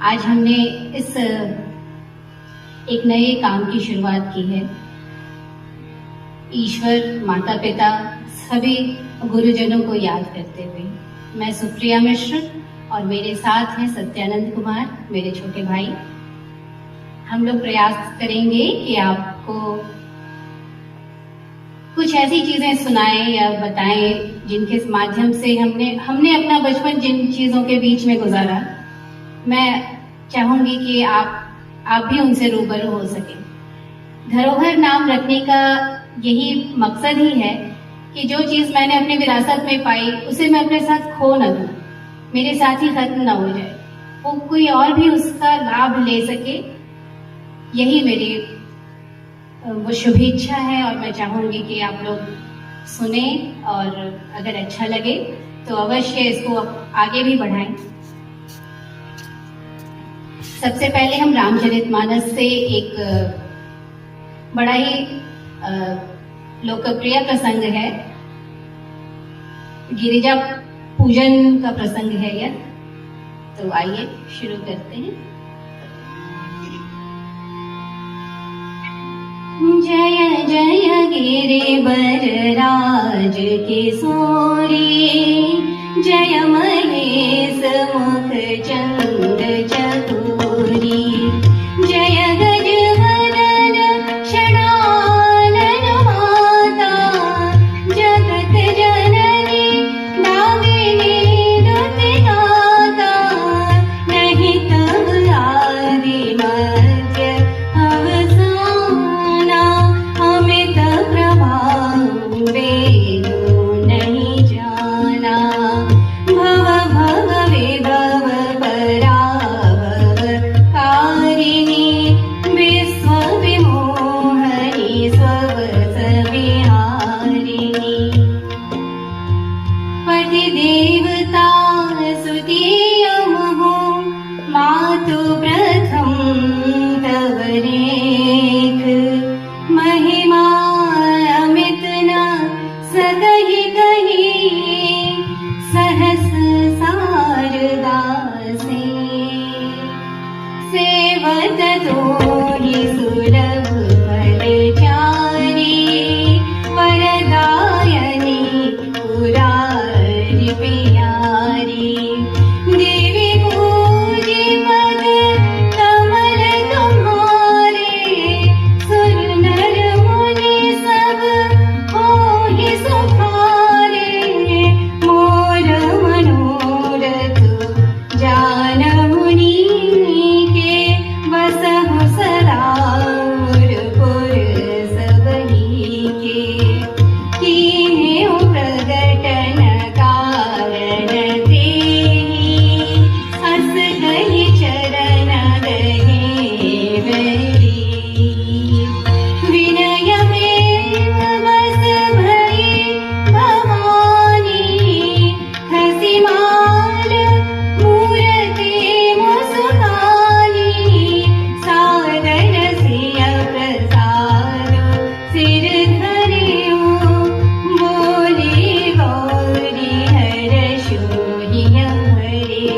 आज हमने इस एक नए काम की शुरुआत की है। ईश्वर, माता पिता, सभी गुरुजनों को याद करते हुए मैं सुप्रिया मिश्र और मेरे साथ हैं सत्यानंद कुमार, मेरे छोटे भाई। हम लोग प्रयास करेंगे कि आपको कुछ ऐसी चीजें सुनाएं या बताएं जिनके माध्यम से हमने अपना बचपन जिन चीजों के बीच में गुजारा, मैं चाहूंगी कि आप भी उनसे रूबरू हो सके। धरोहर नाम रखने का यही मकसद ही है कि जो चीज मैंने अपने विरासत में पाई उसे मैं अपने साथ खो न दूं, मेरे साथ ही खत्म न हो जाए, वो कोई और भी उसका लाभ ले सके। यही मेरी वो शुभेच्छा है और मैं चाहूंगी कि आप लोग सुने और अगर अच्छा लगे तो अवश्य इसको आगे भी बढ़ाएं। सबसे पहले हम रामचरितमानस से एक बड़ा ही लोकप्रिय प्रसंग है, गिरिजा पूजन का प्रसंग है यह। तो आइए शुरू करते हैं। जय जय गिरिवरराज किशोरी, जय महेश मुख चंद चकोरी, जय गजवदन षडानन माता, जगत जननी दामिनी दुतिदाता, नहीं तब आदि मध्य अवसाना, अमित प्रभाव वेदो नहीं जाना, भव भव विभव पराभव कारिणी, विश्व विमोहनी स्ववस विहारिणी, पति देवता सुतीय महो, मातु प्रथम तव रेख, महिमा अमित न सकहि कही, सहस शारदा से, सेवत तोहि सुलभ फलचारी, वरदायनी पुरारी प्यारी, देवी पूजी पद कमल तुम्हारे, सुर नर मुनि सब होहि सुखारे, मोर मनोरथ जानमुनि के, बसहु सदा मोरपुर सबहि के, कीन्हेउ प्रगटन कारण तेहि, हस कहि चरण गहे बरी, विनय प्रेम बस भई भवानी, हसी माल मूरति मुस्कानी, सादर सिय प्रसाद सिर धरियो, बोली गौरी हर शोहिय हरे,